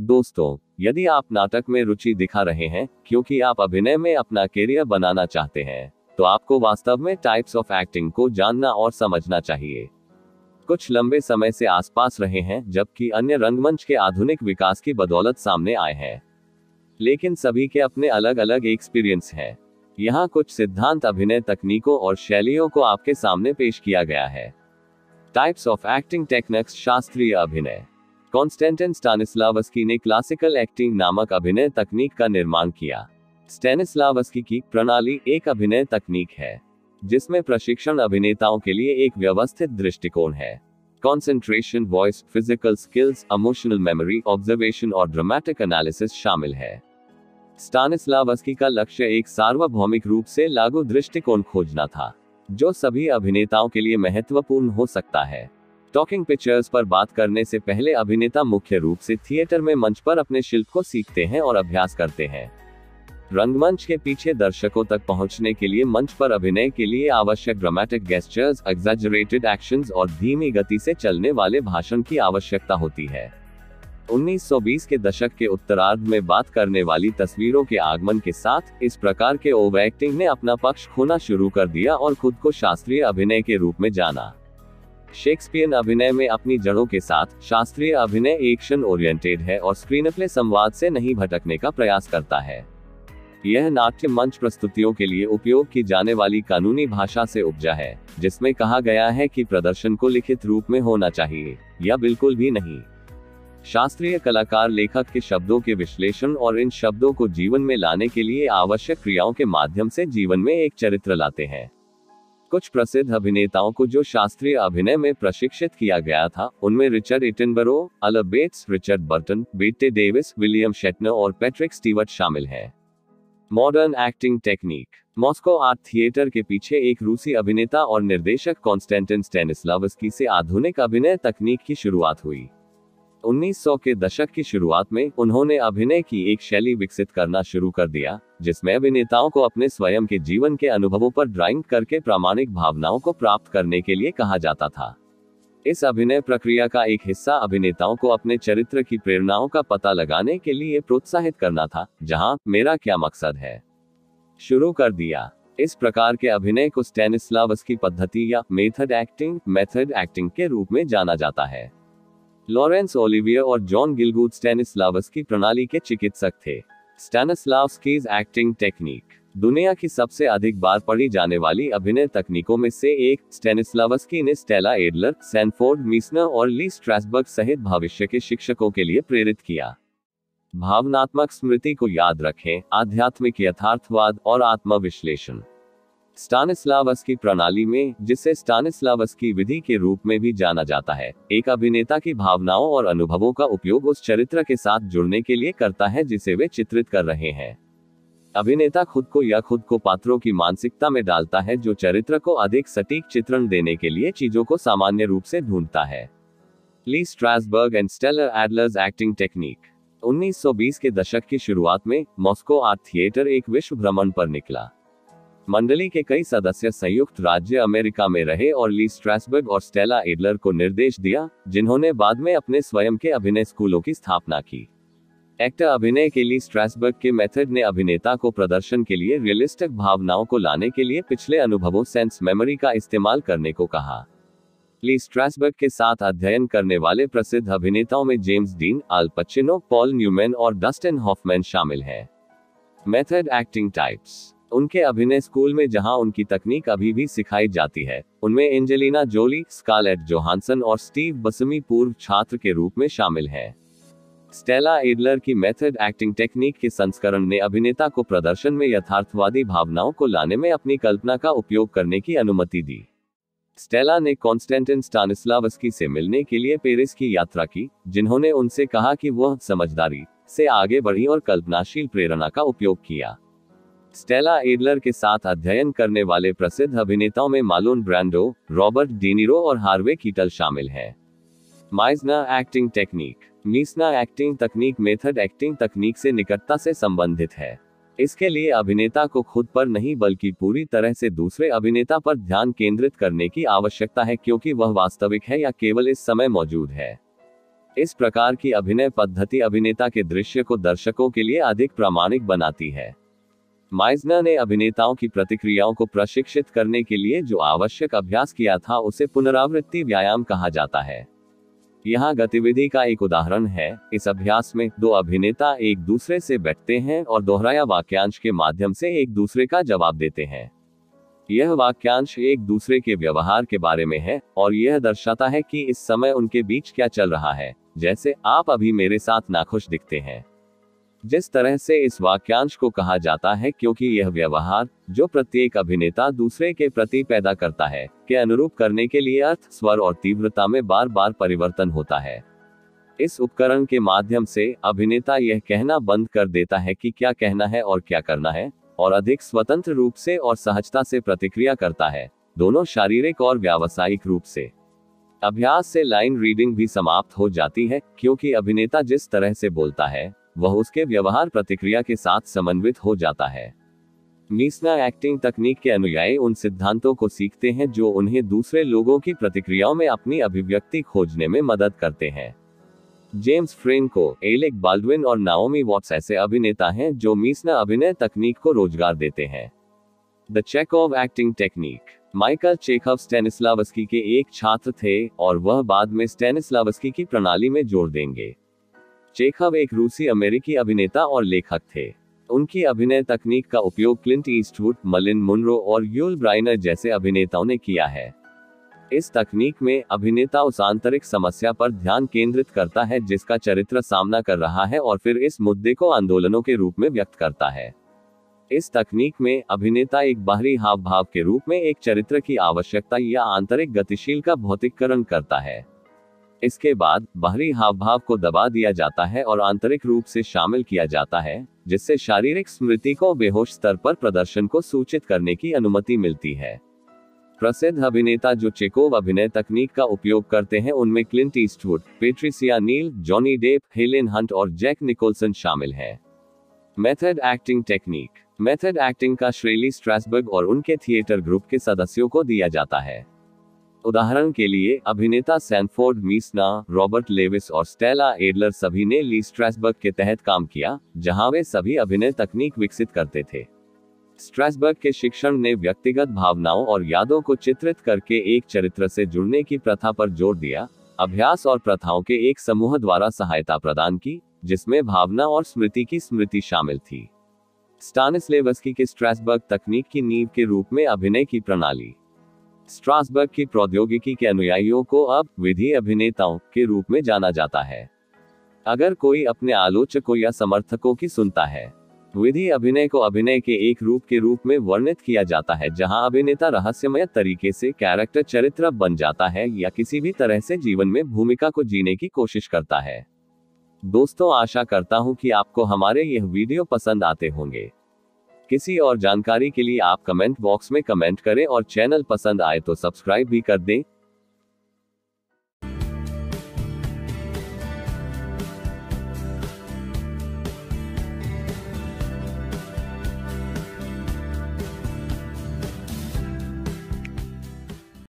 दोस्तों, यदि आप नाटक में रुचि दिखा रहे हैं क्योंकि आप अभिनय में अपना करियर बनाना चाहते हैं, तो आपको वास्तव में टाइप्स ऑफ एक्टिंग को जानना और समझना चाहिए। कुछ लंबे समय से आसपास रहे हैं, जबकि अन्य रंगमंच के आधुनिक विकास की बदौलत सामने आए हैं। लेकिन सभी के अपने अलग अलग एक्सपीरियंस हैं। यहाँ कुछ सिद्धांत अभिनय तकनीकों और शैलियों को आपके सामने पेश किया गया है। Types of acting techniques. शास्त्रीय अभिनय। कॉन्स्टेंटिन स्टानिस्लावस्की ने क्लासिकल एक्टिंग नामक अभिनय तकनीक का निर्माण किया। स्टैनिस्लावस्की की प्रणाली एक अभिनय तकनीक है जिसमें प्रशिक्षण अभिनेताओं के लिए एक व्यवस्थित दृष्टिकोण है। Concentration, voice, physical skills, emotional memory, observation और ड्रामेटिक एनालिसिस शामिल है। स्टानिस्लावस्की का लक्ष्य एक सार्वभौमिक रूप से लागू दृष्टिकोण खोजना था, जो सभी अभिनेताओं के लिए महत्वपूर्ण हो सकता है। टॉकिंग पिक्चर्स पर बात करने से पहले अभिनेता मुख्य रूप से थिएटर में मंच पर अपने शिल्प को सीखते हैं और अभ्यास करते हैं। रंगमंच के पीछे दर्शकों तक पहुंचने के लिए मंच पर अभिनय के लिए आवश्यक ड्रामेटिक गेस्चर्स, एग्जैजरेटेड एक्शंस और धीमी गति से चलने वाले भाषण की आवश्यकता होती है। 1920 के दशक के उत्तरार्ध में बात करने वाली तस्वीरों के आगमन के साथ इस प्रकार के ओवर एक्टिंग ने अपना पक्ष खोना शुरू कर दिया और खुद को शास्त्रीय अभिनय के रूप में जाना। शेक्सपियन अभिनय में अपनी जड़ों के साथ शास्त्रीय अभिनय एक्शन ओरिएंटेड है और स्क्रीनप्ले संवाद से नहीं भटकने का प्रयास करता है। यह नाट्य मंच प्रस्तुतियों के लिए उपयोग की जाने वाली कानूनी भाषा से उपजा है, जिसमें कहा गया है कि प्रदर्शन को लिखित रूप में होना चाहिए या बिल्कुल भी नहीं। शास्त्रीय कलाकार लेखक के शब्दों के विश्लेषण और इन शब्दों को जीवन में लाने के लिए आवश्यक क्रियाओं के माध्यम से जीवन में एक चरित्र लाते हैं। कुछ प्रसिद्ध अभिनेताओं को जो शास्त्रीय अभिनय में प्रशिक्षित किया गया था, उनमें रिचर्ड एटनबरो, अला बेट्स, रिचर्ड बर्टन, बेट्टे डेविस, विलियम शेटनर और पैट्रिक स्टीवर्ट शामिल हैं। Modern acting technique. Moscow art theatre के पीछे एक रूसी अभिनेता और निर्देशक कॉन्स्टेंटिन स्टैनिस्लावस्की से आधुनिक अभिनय तकनीक की शुरुआत हुई। 1900 के दशक की शुरुआत में उन्होंने अभिनय की एक शैली विकसित करना शुरू कर दिया, जिसमें अभिनेताओं को अपने स्वयं के जीवन के अनुभवों पर ड्राइंग करके प्रामाणिक भावनाओं को प्राप्त करने के लिए कहा जाता था। इस अभिनय प्रक्रिया का एक हिस्सा अभिनेताओं को अपने चरित्र की प्रेरणाओं का पता लगाने के लिए प्रोत्साहित करना था, जहां मेरा क्या मकसद है शुरू कर दिया। इस प्रकार के अभिनय को स्टैनिस्लावस्की पद्धति या मेथड एक्टिंग के रूप में जाना जाता है। लॉरेंस ओलिवियर और जॉन गिलगूड स्टैनिस्लावस्की प्रणाली के चिकित्सक थे। स्टैनिस्लावस्कीज एक्टिंग टेक्निक। दुनिया की सबसे अधिक बार पढ़ी जाने वाली अभिनय तकनीकों में से एक, स्टैनिस्लावस्की ने स्टेला एडलर, सैनफोर्ड मीसनर और ली स्ट्रैसबर्ग सहित भविष्य के शिक्षकों के लिए प्रेरित किया। भावनात्मक स्मृति को याद रखें, आध्यात्मिक यथार्थवाद और आत्मविश्लेषण। स्टानिस्लावस्की प्रणाली में, जिसे स्टानिस्लावस्की विधि के रूप में भी जाना जाता है, एक अभिनेता की भावनाओं और अनुभवों का उपयोग उस चरित्र के साथ जुड़ने के लिए करता है जिसे वे चित्रित कर रहे हैं। अभिनेता खुद को पात्रों की मानसिकता में डालता है, जो चरित्र को अधिक सटीक चित्रण देने के लिए चीजों को सामान्य रूप से ढूंढता है। Lee Strasberg and Stella Adler's acting technique. 1920 के दशक की शुरुआत में मॉस्को आर्ट थिएटर एक विश्व भ्रमण पर निकला। मंडली के कई सदस्य संयुक्त राज्य अमेरिका में रहे और ली स्ट्रैसबर्ग और स्टेला एडलर को निर्देश दिया, जिन्होंने बाद में अपने स्वयं के अभिनय स्कूलों की स्थापना की। एक्टर अभिनय के ली स्ट्रैसबर्ग के मेथड ने अभिनेता को प्रदर्शन के लिए रियलिस्टिक भावनाओं को लाने के लिए पिछले अनुभवों सेंस मेमोरी का इस्तेमाल करने को कहा। ली स्ट्रैसबर्ग के साथ अध्ययन करने वाले प्रसिद्ध अभिनेताओं में जेम्स डीन, अल पचिनो, पॉल न्यूमैन और डस्टिन हॉफमैन शामिल हैं। Method acting types. उनके अभिनय स्कूल में जहां उनकी तकनीक अभी भी सिखाई जाती है, उनमें एंजेलिना जोली, स्कारलेट जोहानसन और स्टीव बसमी पूर्व छात्र के रूप में शामिल हैं। स्टेला एडलर की मेथड एक्टिंग टेक्निक के संस्करण ने अभिनेता को प्रदर्शन में यथार्थवादी भावनाओं को लाने में अपनी कल्पना का उपयोग करने की अनुमति दी। स्टेला ने कॉन्स्टेंटिन स्टानिस्लावस्की से मिलने के लिए पेरिस की यात्रा की, जिन्होंने उनसे कहा कि वह समझदारी से आगे बढ़ी और कल्पनाशील प्रेरणा का उपयोग किया। स्टेला एडलर के साथ अध्ययन करने वाले प्रसिद्ध अभिनेताओं में मार्लोन ब्रांडो, रॉबर्ट डीनिरो और हार्वे कीटल शामिल हैं। माइज़नर एक्टिंग टेक्निक। मीसनर एक्टिंग तकनीक मेथड एक्टिंग तकनीक से निकटता से संबंधित है। इसके लिए अभिनेता को खुद पर नहीं बल्कि पूरी तरह से दूसरे अभिनेता पर ध्यान केंद्रित करने की आवश्यकता है, क्योंकि वह वास्तविक है या केवल इस समय मौजूद है। इस प्रकार की अभिनय पद्धति अभिनेता के दृश्य को दर्शकों के लिए अधिक प्रामाणिक बनाती है। माइजनर ने अभिनेताओं की प्रतिक्रियाओं को प्रशिक्षित करने के लिए जो आवश्यक अभ्यास किया था उसे पुनरावृत्ति व्यायाम कहा जाता है। यहाँ गतिविधि का एक उदाहरण है। इस अभ्यास में दो अभिनेता एक दूसरे से बैठते हैं और दोहराया वाक्यांश के माध्यम से एक दूसरे का जवाब देते हैं। यह वाक्यांश एक दूसरे के व्यवहार के बारे में है और यह दर्शाता है कि इस समय उनके बीच क्या चल रहा है, जैसे आप अभी मेरे साथ नाखुश दिखते हैं। जिस तरह से इस वाक्यांश को कहा जाता है, क्योंकि यह व्यवहार जो प्रत्येक अभिनेता दूसरे के प्रति पैदा करता है के अनुरूप करने के लिए अर्थ, स्वर और तीव्रता में बार बार परिवर्तन होता है। इस उपकरण के माध्यम से अभिनेता यह कहना बंद कर देता है कि क्या कहना है और क्या करना है, और अधिक स्वतंत्र रूप से और सहजता से प्रतिक्रिया करता है, दोनों शारीरिक और व्यावसायिक रूप से। अभ्यास से लाइन रीडिंग भी समाप्त हो जाती है, क्योंकि अभिनेता जिस तरह से बोलता है वह उसके व्यवहार प्रतिक्रिया के साथ समन्वित हो जाता है। मीसनर एक्टिंग तकनीक के अनुयायी उन सिद्धांतों को सीखते हैं जो उन्हें दूसरे लोगों की प्रतिक्रियाओं में अपनी अभिव्यक्ति खोजने में मदद करते हैं। जेम्स फ्रेंको, एलेक बाल्डविन और नाओमी वॉट्स ऐसे अभिनेता हैं जो मीसनर अभिनय तकनीक को रोजगार देते हैं। The Chekhov acting technique. Michael Chekhov Stanislavski के एक छात्र थे और वह बाद में स्टैनिस्लावस्की की प्रणाली में जोड़ देंगे। चेखव एक रूसी अमेरिकी अभिनेता और लेखक थे। उनकी अभिनय तकनीक का उपयोग क्लिंट ईस्टवुड, मर्लिन मुनरो और यूल ब्राइनर जैसे अभिनेताओं ने किया है। इस तकनीक में अभिनेता उस आंतरिक समस्या पर ध्यान केंद्रित करता है जिसका चरित्र सामना कर रहा है और फिर इस मुद्दे को आंदोलनों के रूप में व्यक्त करता है। इस तकनीक में अभिनेता एक बाहरी हाव भाव के रूप में एक चरित्र की आवश्यकता या आंतरिक गतिशील का भौतिकीकरण करता है। इसके बाद बाहरी हाव भाव को दबा दिया जाता है और आंतरिक रूप से शामिल किया जाता है, जिससे शारीरिक स्मृति को बेहोश स्तर पर प्रदर्शन को सूचित करने की अनुमति मिलती है। प्रसिद्ध अभिनेता जो चेकोव अभिनय तकनीक का उपयोग करते हैं उनमें क्लिंट ईस्टवुड, पेट्रिसिया नील, जॉनी डेप, हेलेन हंट और जैक निकोलसन शामिल हैं। Method acting technique. Method acting का श्रेली स्ट्रासबर्ग और उनके थिएटर ग्रुप के सदस्यों को दिया जाता है। उदाहरण के लिए अभिनेता सैनफोर्ड मीसनर, रॉबर्ट लेविस और स्टेला एडलर सभी ने ली स्ट्रासबर्ग के तहत काम किया, जहां वे सभी अभिनय तकनीक विकसित करते थे। स्ट्रासबर्ग के शिक्षण ने व्यक्तिगत भावनाओं और यादों को चित्रित करके एक चरित्र से जुड़ने की प्रथा पर जोर दिया, अभ्यास और प्रथाओं के एक समूह द्वारा सहायता प्रदान की, जिसमें भावना और स्मृति की स्मृति शामिल थी। स्टानिस्लेवस्की के स्ट्रासबर्ग तकनीक की नींव के रूप में अभिनय की प्रणाली। स्ट्रासबर्ग की प्रौद्योगिकी के अनुयायियों को अब विधि अभिनेताओं के रूप में जाना जाता है। अगर कोई अपने आलोचकों या समर्थकों की सुनता है, विधि अभिनय को अभिनय के एक रूप के रूप में वर्णित किया जाता है जहां अभिनेता रहस्यमय तरीके से कैरेक्टर चरित्र बन जाता है या किसी भी तरह से जीवन में भूमिका को जीने की कोशिश करता है। दोस्तों, आशा करता हूं कि आपको हमारे यह वीडियो पसंद आते होंगे। किसी और जानकारी के लिए आप कमेंट बॉक्स में कमेंट करें और चैनल पसंद आए तो सब्सक्राइब भी कर दें